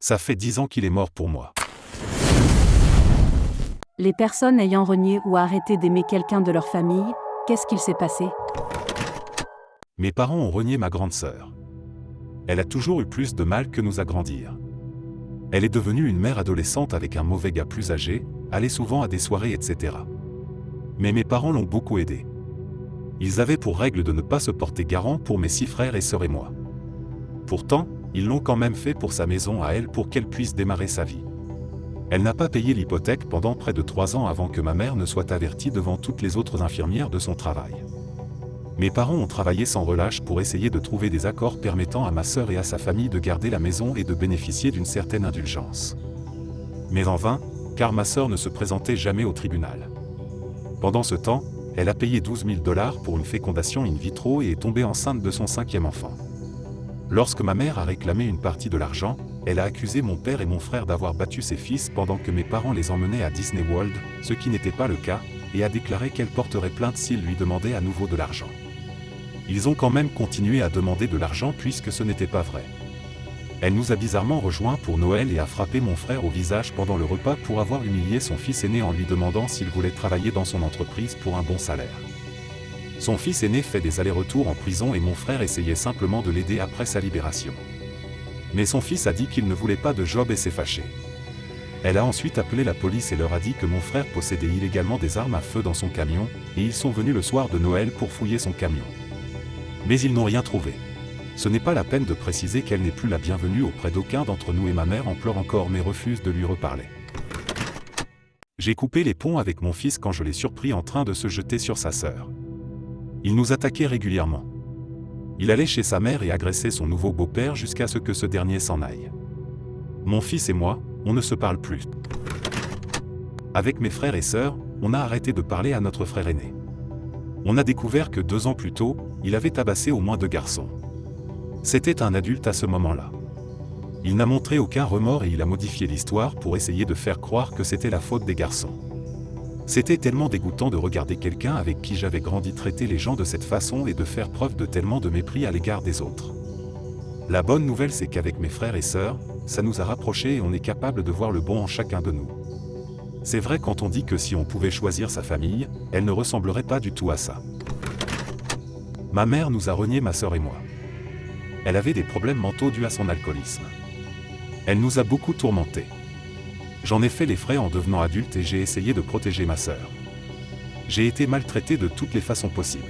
Ça fait 10 ans qu'il est mort pour moi. Les personnes ayant renié ou arrêté d'aimer quelqu'un de leur famille, qu'est-ce qu'il s'est passé? Mes parents ont renié ma grande sœur. Elle a toujours eu plus de mal que nous à grandir. Elle est devenue une mère adolescente avec un mauvais gars plus âgé, allait souvent à des soirées, etc. Mais mes parents l'ont beaucoup aidée. Ils avaient pour règle de ne pas se porter garant pour mes 6 frères et sœurs et moi. Pourtant, ils l'ont quand même fait pour sa maison à elle pour qu'elle puisse démarrer sa vie. Elle n'a pas payé l'hypothèque pendant près de 3 ans avant que ma mère ne soit avertie devant toutes les autres infirmières de son travail. Mes parents ont travaillé sans relâche pour essayer de trouver des accords permettant à ma sœur et à sa famille de garder la maison et de bénéficier d'une certaine indulgence. Mais en vain, car ma sœur ne se présentait jamais au tribunal. Pendant ce temps, elle a payé 12 000 $ pour une fécondation in vitro et est tombée enceinte de son 5e enfant. Lorsque ma mère a réclamé une partie de l'argent, elle a accusé mon père et mon frère d'avoir battu ses fils pendant que mes parents les emmenaient à Disney World, ce qui n'était pas le cas, et a déclaré qu'elle porterait plainte s'ils lui demandaient à nouveau de l'argent. Ils ont quand même continué à demander de l'argent puisque ce n'était pas vrai. Elle nous a bizarrement rejoints pour Noël et a frappé mon frère au visage pendant le repas pour avoir humilié son fils aîné en lui demandant s'il voulait travailler dans son entreprise pour un bon salaire. Son fils aîné fait des allers-retours en prison et mon frère essayait simplement de l'aider après sa libération. Mais son fils a dit qu'il ne voulait pas de job et s'est fâché. Elle a ensuite appelé la police et leur a dit que mon frère possédait illégalement des armes à feu dans son camion, et ils sont venus le soir de Noël pour fouiller son camion. Mais ils n'ont rien trouvé. Ce n'est pas la peine de préciser qu'elle n'est plus la bienvenue auprès d'aucun d'entre nous et ma mère en pleure encore mais refuse de lui reparler. J'ai coupé les ponts avec mon fils quand je l'ai surpris en train de se jeter sur sa sœur. Il nous attaquait régulièrement. Il allait chez sa mère et agressait son nouveau beau-père jusqu'à ce que ce dernier s'en aille. Mon fils et moi, on ne se parle plus. Avec mes frères et sœurs, on a arrêté de parler à notre frère aîné. On a découvert que 2 ans plus tôt, il avait tabassé au moins 2 garçons. C'était un adulte à ce moment-là. Il n'a montré aucun remords et il a modifié l'histoire pour essayer de faire croire que c'était la faute des garçons. C'était tellement dégoûtant de regarder quelqu'un avec qui j'avais grandi traiter les gens de cette façon et de faire preuve de tellement de mépris à l'égard des autres. La bonne nouvelle c'est qu'avec mes frères et sœurs, ça nous a rapprochés et on est capable de voir le bon en chacun de nous. C'est vrai quand on dit que si on pouvait choisir sa famille, elle ne ressemblerait pas du tout à ça. Ma mère nous a renié ma sœur et moi. Elle avait des problèmes mentaux dus à son alcoolisme. Elle nous a beaucoup tourmentés. J'en ai fait les frais en devenant adulte et j'ai essayé de protéger ma sœur. J'ai été maltraité de toutes les façons possibles.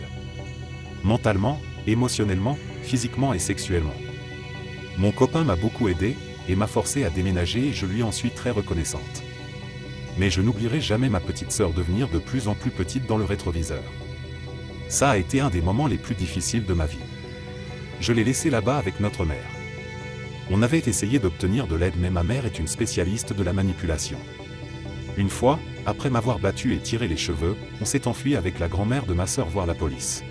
Mentalement, émotionnellement, physiquement et sexuellement. Mon copain m'a beaucoup aidé et m'a forcé à déménager et je lui en suis très reconnaissante. Mais je n'oublierai jamais ma petite sœur devenir de plus en plus petite dans le rétroviseur. Ça a été un des moments les plus difficiles de ma vie. Je l'ai laissée là-bas avec notre mère. On avait essayé d'obtenir de l'aide mais ma mère est une spécialiste de la manipulation. Une fois, après m'avoir battu et tiré les cheveux, on s'est enfui avec la grand-mère de ma sœur voir la police.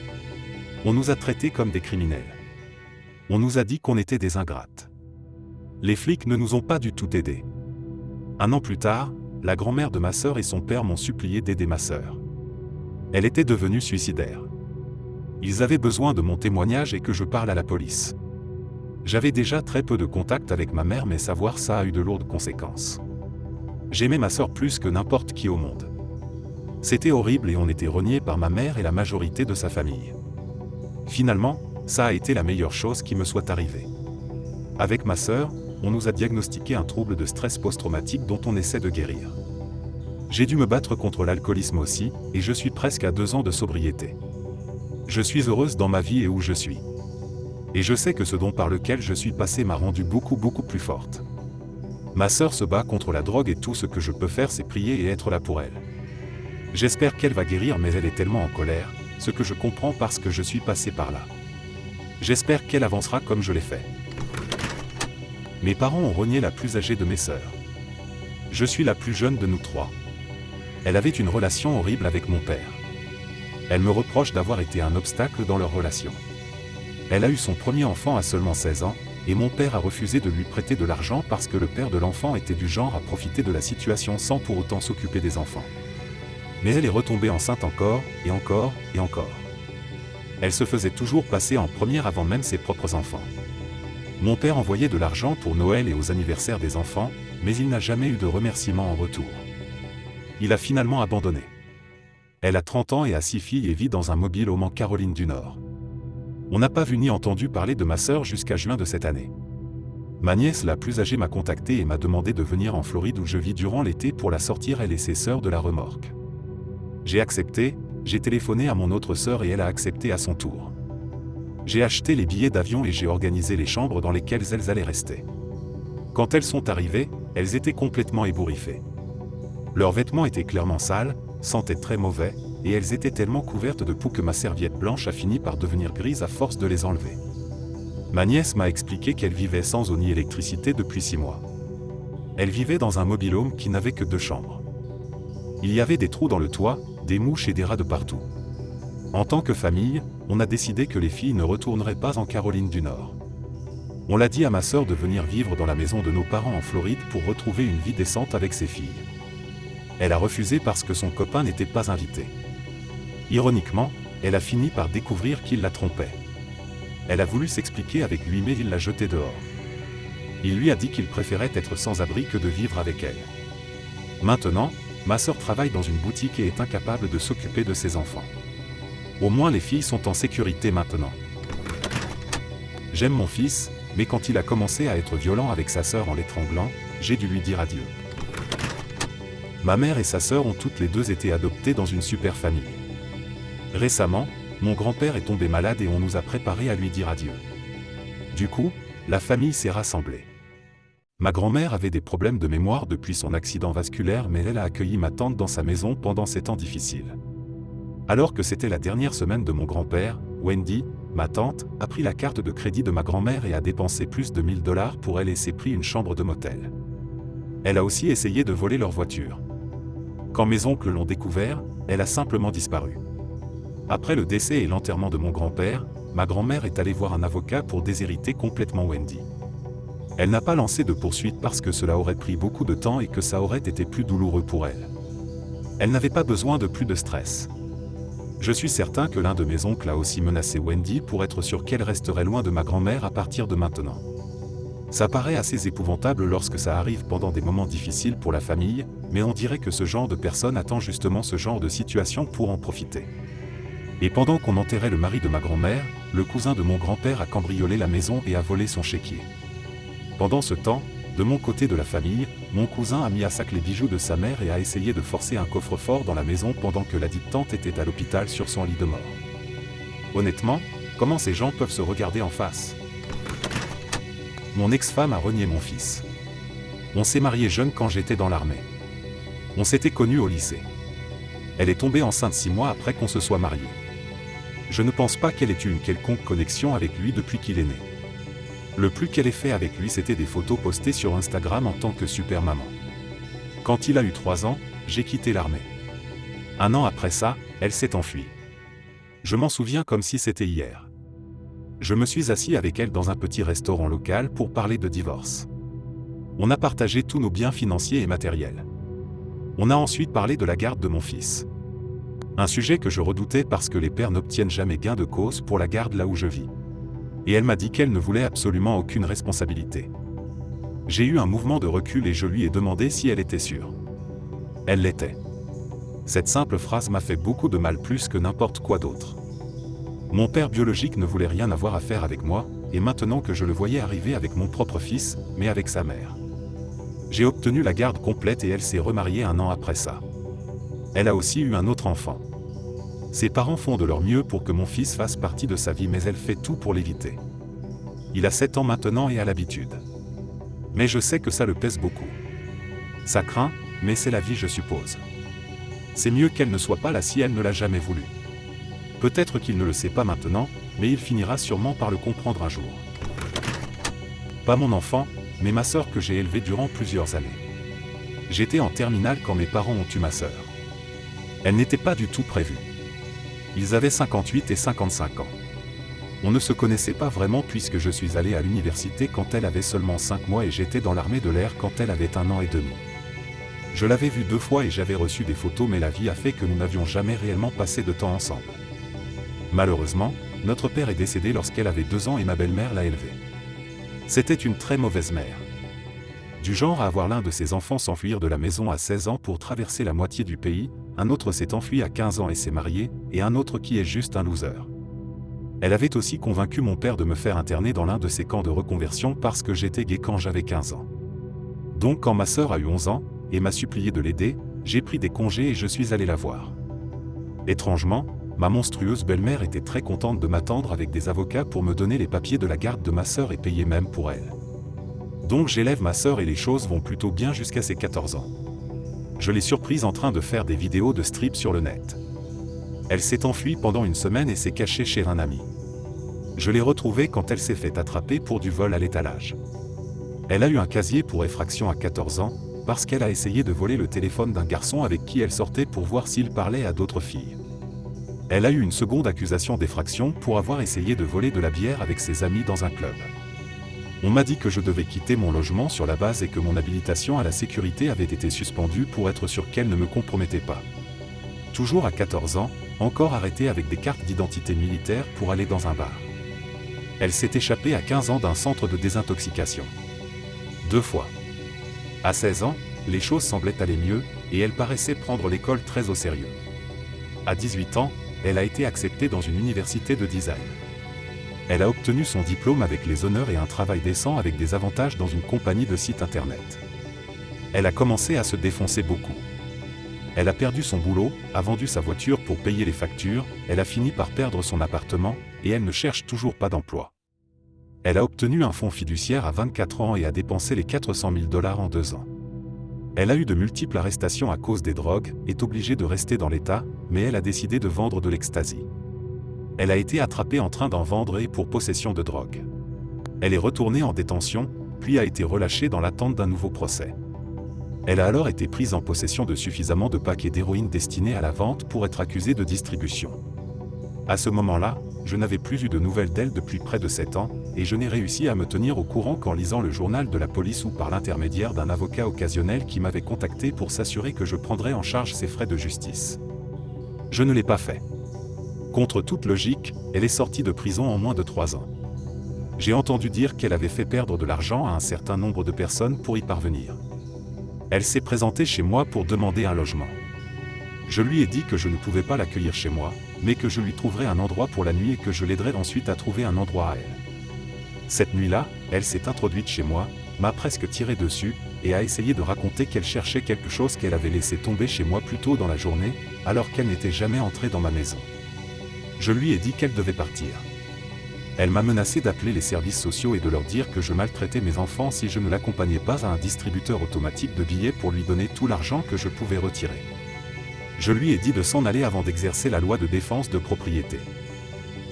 On nous a traités comme des criminels. On nous a dit qu'on était des ingrates. Les flics ne nous ont pas du tout aidés. 1 an plus tard, la grand-mère de ma sœur et son père m'ont supplié d'aider ma sœur. Elle était devenue suicidaire. Ils avaient besoin de mon témoignage et que je parle à la police. J'avais déjà très peu de contact avec ma mère mais savoir ça a eu de lourdes conséquences. J'aimais ma sœur plus que n'importe qui au monde. C'était horrible et on était reniés par ma mère et la majorité de sa famille. Finalement, ça a été la meilleure chose qui me soit arrivée. Avec ma sœur, on nous a diagnostiqué un trouble de stress post-traumatique dont on essaie de guérir. J'ai dû me battre contre l'alcoolisme aussi, et je suis presque à 2 ans de sobriété. Je suis heureuse dans ma vie et où je suis. Et je sais que ce don par lequel je suis passée m'a rendue beaucoup plus forte. Ma sœur se bat contre la drogue et tout ce que je peux faire c'est prier et être là pour elle. J'espère qu'elle va guérir mais elle est tellement en colère, ce que je comprends parce que je suis passé par là. J'espère qu'elle avancera comme je l'ai fait. Mes parents ont renié la plus âgée de mes sœurs. Je suis la plus jeune de nous 3. Elle avait une relation horrible avec mon père. Elle me reproche d'avoir été un obstacle dans leur relation. Elle a eu son premier enfant à seulement 16 ans, et mon père a refusé de lui prêter de l'argent parce que le père de l'enfant était du genre à profiter de la situation sans pour autant s'occuper des enfants. Mais elle est retombée enceinte encore, et encore, et encore. Elle se faisait toujours passer en première avant même ses propres enfants. Mon père envoyait de l'argent pour Noël et aux anniversaires des enfants, mais il n'a jamais eu de remerciement en retour. Il a finalement abandonné. Elle a 30 ans et a 6 filles et vit dans un mobile-home en Caroline du Nord. On n'a pas vu ni entendu parler de ma sœur jusqu'à juin de cette année. Ma nièce la plus âgée m'a contacté et m'a demandé de venir en Floride où je vis durant l'été pour la sortir elle et ses sœurs de la remorque. J'ai accepté, j'ai téléphoné à mon autre sœur et elle a accepté à son tour. J'ai acheté les billets d'avion et j'ai organisé les chambres dans lesquelles elles allaient rester. Quand elles sont arrivées, elles étaient complètement ébouriffées. Leurs vêtements étaient clairement sales, sentaient très mauvais, et elles étaient tellement couvertes de poux que ma serviette blanche a fini par devenir grise à force de les enlever. Ma nièce m'a expliqué qu'elle vivait sans eau ni électricité depuis 6 mois. Elle vivait dans un mobil-home qui n'avait que 2 chambres. Il y avait des trous dans le toit, des mouches et des rats de partout. En tant que famille, on a décidé que les filles ne retourneraient pas en Caroline du Nord. On l'a dit à ma sœur de venir vivre dans la maison de nos parents en Floride pour retrouver une vie décente avec ses filles. Elle a refusé parce que son copain n'était pas invité. Ironiquement, elle a fini par découvrir qu'il la trompait. Elle a voulu s'expliquer avec lui mais il l'a jeté dehors. Il lui a dit qu'il préférait être sans abri que de vivre avec elle. Maintenant, ma sœur travaille dans une boutique et est incapable de s'occuper de ses enfants. Au moins les filles sont en sécurité maintenant. J'aime mon fils, mais quand il a commencé à être violent avec sa sœur en l'étranglant, j'ai dû lui dire adieu. Ma mère et sa sœur ont toutes les deux été adoptées dans une super famille. Récemment, mon grand-père est tombé malade et on nous a préparé à lui dire adieu. Du coup, la famille s'est rassemblée. Ma grand-mère avait des problèmes de mémoire depuis son accident vasculaire mais elle a accueilli ma tante dans sa maison pendant ces temps difficiles. Alors que c'était la dernière semaine de mon grand-père, Wendy, ma tante, a pris la carte de crédit de ma grand-mère et a dépensé plus de 1000 $ pour elle et s'est pris une chambre de motel. Elle a aussi essayé de voler leur voiture. Quand mes oncles l'ont découvert, elle a simplement disparu. Après le décès et l'enterrement de mon grand-père, ma grand-mère est allée voir un avocat pour déshériter complètement Wendy. Elle n'a pas lancé de poursuite parce que cela aurait pris beaucoup de temps et que ça aurait été plus douloureux pour elle. Elle n'avait pas besoin de plus de stress. Je suis certain que l'un de mes oncles a aussi menacé Wendy pour être sûr qu'elle resterait loin de ma grand-mère à partir de maintenant. Ça paraît assez épouvantable lorsque ça arrive pendant des moments difficiles pour la famille, mais on dirait que ce genre de personne attend justement ce genre de situation pour en profiter. Et pendant qu'on enterrait le mari de ma grand-mère, le cousin de mon grand-père a cambriolé la maison et a volé son chéquier. Pendant ce temps, de mon côté de la famille, mon cousin a mis à sac les bijoux de sa mère et a essayé de forcer un coffre-fort dans la maison pendant que ladite tante était à l'hôpital sur son lit de mort. Honnêtement, comment ces gens peuvent se regarder en face ? Mon ex-femme a renié mon fils. On s'est mariés jeunes quand j'étais dans l'armée. On s'était connus au lycée. Elle est tombée enceinte 6 mois après qu'on se soit mariés. Je ne pense pas qu'elle ait eu une quelconque connexion avec lui depuis qu'il est né. Le plus qu'elle ait fait avec lui c'était des photos postées sur Instagram en tant que super maman. Quand il a eu 3 ans, j'ai quitté l'armée. 1 an après ça, elle s'est enfuie. Je m'en souviens comme si c'était hier. Je me suis assis avec elle dans un petit restaurant local pour parler de divorce. On a partagé tous nos biens financiers et matériels. On a ensuite parlé de la garde de mon fils. Un sujet que je redoutais parce que les pères n'obtiennent jamais gain de cause pour la garde là où je vis. Et elle m'a dit qu'elle ne voulait absolument aucune responsabilité. J'ai eu un mouvement de recul et je lui ai demandé si elle était sûre. Elle l'était. Cette simple phrase m'a fait beaucoup de mal plus que n'importe quoi d'autre. Mon père biologique ne voulait rien avoir à faire avec moi, et maintenant que je le voyais arriver avec mon propre fils, mais avec sa mère. J'ai obtenu la garde complète et elle s'est remariée 1 an après ça. Elle a aussi eu un autre enfant. Ses parents font de leur mieux pour que mon fils fasse partie de sa vie mais elle fait tout pour l'éviter. Il a 7 ans maintenant et a l'habitude. Mais je sais que ça le pèse beaucoup. Ça craint, mais c'est la vie je suppose. C'est mieux qu'elle ne soit pas là si elle ne l'a jamais voulu. Peut-être qu'il ne le sait pas maintenant, mais il finira sûrement par le comprendre un jour. Pas mon enfant, mais ma sœur que j'ai élevée durant plusieurs années. J'étais en terminale quand mes parents ont eu ma sœur. Elle n'était pas du tout prévue. Ils avaient 58 et 55 ans. On ne se connaissait pas vraiment puisque je suis allé à l'université quand elle avait seulement 5 mois et j'étais dans l'armée de l'air quand elle avait 1 an et demi. Je l'avais vue 2 fois et j'avais reçu des photos mais la vie a fait que nous n'avions jamais réellement passé de temps ensemble. Malheureusement, notre père est décédé lorsqu'elle avait 2 ans et ma belle-mère l'a élevée. C'était une très mauvaise mère. Du genre à avoir l'un de ses enfants s'enfuir de la maison à 16 ans pour traverser la moitié du pays, un autre s'est enfui à 15 ans et s'est marié, et un autre qui est juste un loser. Elle avait aussi convaincu mon père de me faire interner dans l'un de ses camps de reconversion parce que j'étais gay quand j'avais 15 ans. Donc quand ma sœur a eu 11 ans, et m'a supplié de l'aider, j'ai pris des congés et je suis allé la voir. Étrangement, ma monstrueuse belle-mère était très contente de m'attendre avec des avocats pour me donner les papiers de la garde de ma sœur et payer même pour elle. Donc j'élève ma sœur et les choses vont plutôt bien jusqu'à ses 14 ans. Je l'ai surprise en train de faire des vidéos de strip sur le net. Elle s'est enfuie pendant une semaine et s'est cachée chez un ami. Je l'ai retrouvée quand elle s'est fait attraper pour du vol à l'étalage. Elle a eu un casier pour effraction à 14 ans, parce qu'elle a essayé de voler le téléphone d'un garçon avec qui elle sortait pour voir s'il parlait à d'autres filles. Elle a eu une seconde accusation d'effraction pour avoir essayé de voler de la bière avec ses amis dans un club. On m'a dit que je devais quitter mon logement sur la base et que mon habilitation à la sécurité avait été suspendue pour être sûr qu'elle ne me compromettait pas. Toujours à 14 ans, encore arrêtée avec des cartes d'identité militaire pour aller dans un bar. Elle s'est échappée à 15 ans d'un centre de désintoxication. 2 fois. À 16 ans, les choses semblaient aller mieux, et elle paraissait prendre l'école très au sérieux. À 18 ans, elle a été acceptée dans une université de design. Elle a obtenu son diplôme avec les honneurs et un travail décent avec des avantages dans une compagnie de sites internet. Elle a commencé à se défoncer beaucoup. Elle a perdu son boulot, a vendu sa voiture pour payer les factures, elle a fini par perdre son appartement, et elle ne cherche toujours pas d'emploi. Elle a obtenu un fonds fiduciaire à 24 ans et a dépensé les 400 000 $ en 2 ans. Elle a eu de multiples arrestations à cause des drogues, est obligée de rester dans l'État, mais elle a décidé de vendre de l'ecstasy. Elle a été attrapée en train d'en vendre et pour possession de drogue. Elle est retournée en détention, puis a été relâchée dans l'attente d'un nouveau procès. Elle a alors été prise en possession de suffisamment de paquets d'héroïne destinés à la vente pour être accusée de distribution. À ce moment-là, je n'avais plus eu de nouvelles d'elle depuis près de 7 ans, et je n'ai réussi à me tenir au courant qu'en lisant le journal de la police ou par l'intermédiaire d'un avocat occasionnel qui m'avait contacté pour s'assurer que je prendrais en charge ses frais de justice. Je ne l'ai pas fait. Contre toute logique, elle est sortie de prison en moins de 3 ans. J'ai entendu dire qu'elle avait fait perdre de l'argent à un certain nombre de personnes pour y parvenir. Elle s'est présentée chez moi pour demander un logement. Je lui ai dit que je ne pouvais pas l'accueillir chez moi, mais que je lui trouverais un endroit pour la nuit et que je l'aiderais ensuite à trouver un endroit à elle. Cette nuit-là, elle s'est introduite chez moi, m'a presque tiré dessus, et a essayé de raconter qu'elle cherchait quelque chose qu'elle avait laissé tomber chez moi plus tôt dans la journée, alors qu'elle n'était jamais entrée dans ma maison. Je lui ai dit qu'elle devait partir. Elle m'a menacé d'appeler les services sociaux et de leur dire que je maltraitais mes enfants si je ne l'accompagnais pas à un distributeur automatique de billets pour lui donner tout l'argent que je pouvais retirer. Je lui ai dit de s'en aller avant d'exercer la loi de défense de propriété.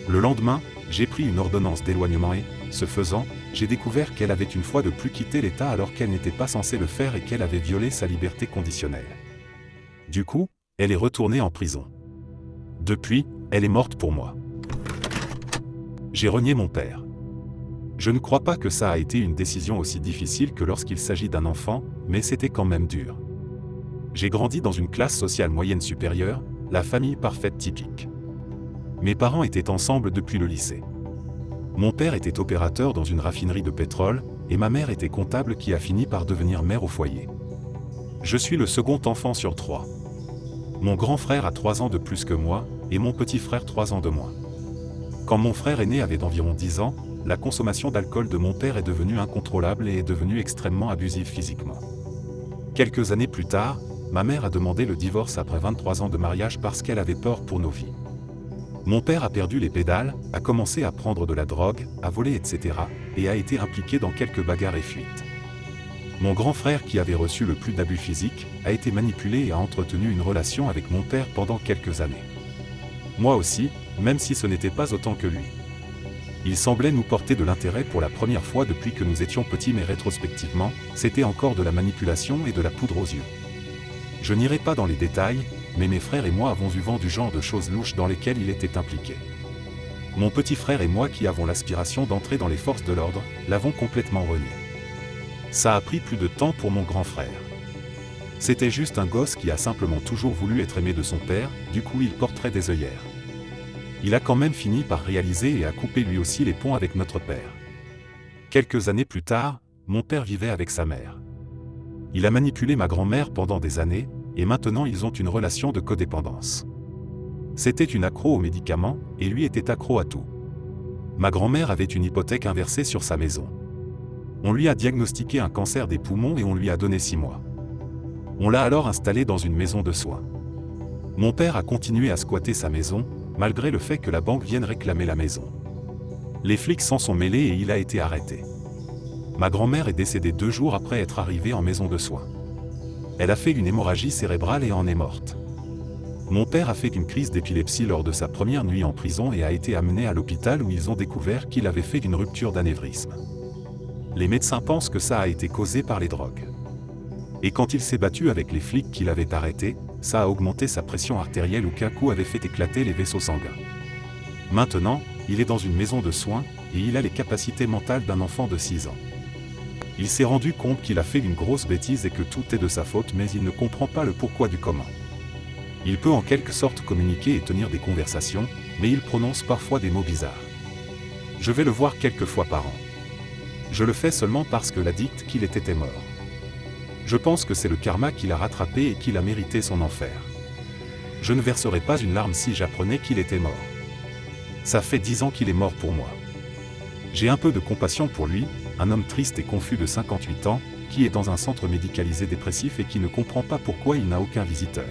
Le lendemain, j'ai pris une ordonnance d'éloignement et, ce faisant, j'ai découvert qu'elle avait une fois de plus quitté l'État alors qu'elle n'était pas censée le faire et qu'elle avait violé sa liberté conditionnelle. Du coup, elle est retournée en prison. Depuis, elle est morte pour moi. J'ai renié mon père. Je ne crois pas que ça a été une décision aussi difficile que lorsqu'il s'agit d'un enfant, mais c'était quand même dur. J'ai grandi dans une classe sociale moyenne supérieure, la famille parfaite typique. Mes parents étaient ensemble depuis le lycée. Mon père était opérateur dans une raffinerie de pétrole, et ma mère était comptable qui a fini par devenir mère au foyer. Je suis le second enfant sur 3. Mon grand frère a 3 ans de plus que moi, et mon petit frère 3 ans de moins. Quand mon frère aîné avait d'environ 10 ans, la consommation d'alcool de mon père est devenue incontrôlable et est devenue extrêmement abusive physiquement. Quelques années plus tard, ma mère a demandé le divorce après 23 ans de mariage parce qu'elle avait peur pour nos vies. Mon père a perdu les pédales, a commencé à prendre de la drogue, à voler etc. et a été impliqué dans quelques bagarres et fuites. Mon grand frère qui avait reçu le plus d'abus physiques, a été manipulé et a entretenu une relation avec mon père pendant quelques années. Moi aussi, même si ce n'était pas autant que lui. Il semblait nous porter de l'intérêt pour la première fois depuis que nous étions petits mais rétrospectivement, c'était encore de la manipulation et de la poudre aux yeux. Je n'irai pas dans les détails, mais mes frères et moi avons eu vent du genre de choses louches dans lesquelles il était impliqué. Mon petit frère et moi qui avons l'aspiration d'entrer dans les forces de l'ordre, l'avons complètement renié. Ça a pris plus de temps pour mon grand frère. C'était juste un gosse qui a simplement toujours voulu être aimé de son père, du coup il porterait des œillères. Il a quand même fini par réaliser et a coupé lui aussi les ponts avec notre père. Quelques années plus tard, mon père vivait avec sa mère. Il a manipulé ma grand-mère pendant des années, et maintenant ils ont une relation de codépendance. C'était une accro aux médicaments, et lui était accro à tout. Ma grand-mère avait une hypothèque inversée sur sa maison. On lui a diagnostiqué un cancer des poumons et on lui a donné 6 mois. On l'a alors installé dans une maison de soins. Mon père a continué à squatter sa maison, malgré le fait que la banque vienne réclamer la maison. Les flics s'en sont mêlés et il a été arrêté. Ma grand-mère est décédée 2 jours après être arrivée en maison de soins. Elle a fait une hémorragie cérébrale et en est morte. Mon père a fait une crise d'épilepsie lors de sa première nuit en prison et a été amené à l'hôpital où ils ont découvert qu'il avait fait une rupture d'anévrisme. Les médecins pensent que ça a été causé par les drogues. Et quand il s'est battu avec les flics qui l'avaient arrêté, ça a augmenté sa pression artérielle ou qu'un coup avait fait éclater les vaisseaux sanguins. Maintenant, il est dans une maison de soins, et il a les capacités mentales d'un enfant de 6 ans. Il s'est rendu compte qu'il a fait une grosse bêtise et que tout est de sa faute, mais il ne comprend pas le pourquoi du comment. Il peut en quelque sorte communiquer et tenir des conversations, mais il prononce parfois des mots bizarres. Je vais le voir quelques fois par an. Je le fais seulement parce que l'addict qu'il était mort. Je pense que c'est le karma qui l'a rattrapé et qu'il a mérité son enfer. Je ne verserai pas une larme si j'apprenais qu'il était mort. Ça fait 10 ans qu'il est mort pour moi. J'ai un peu de compassion pour lui, un homme triste et confus de 58 ans, qui est dans un centre médicalisé dépressif et qui ne comprend pas pourquoi il n'a aucun visiteur.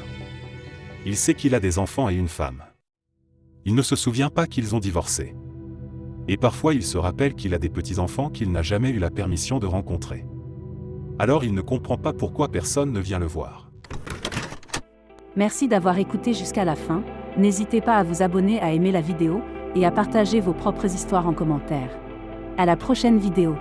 Il sait qu'il a des enfants et une femme. Il ne se souvient pas qu'ils ont divorcé. Et parfois il se rappelle qu'il a des petits-enfants qu'il n'a jamais eu la permission de rencontrer. Alors il ne comprend pas pourquoi personne ne vient le voir. Merci d'avoir écouté jusqu'à la fin. N'hésitez pas à vous abonner, à aimer la vidéo et à partager vos propres histoires en commentaire. À la prochaine vidéo.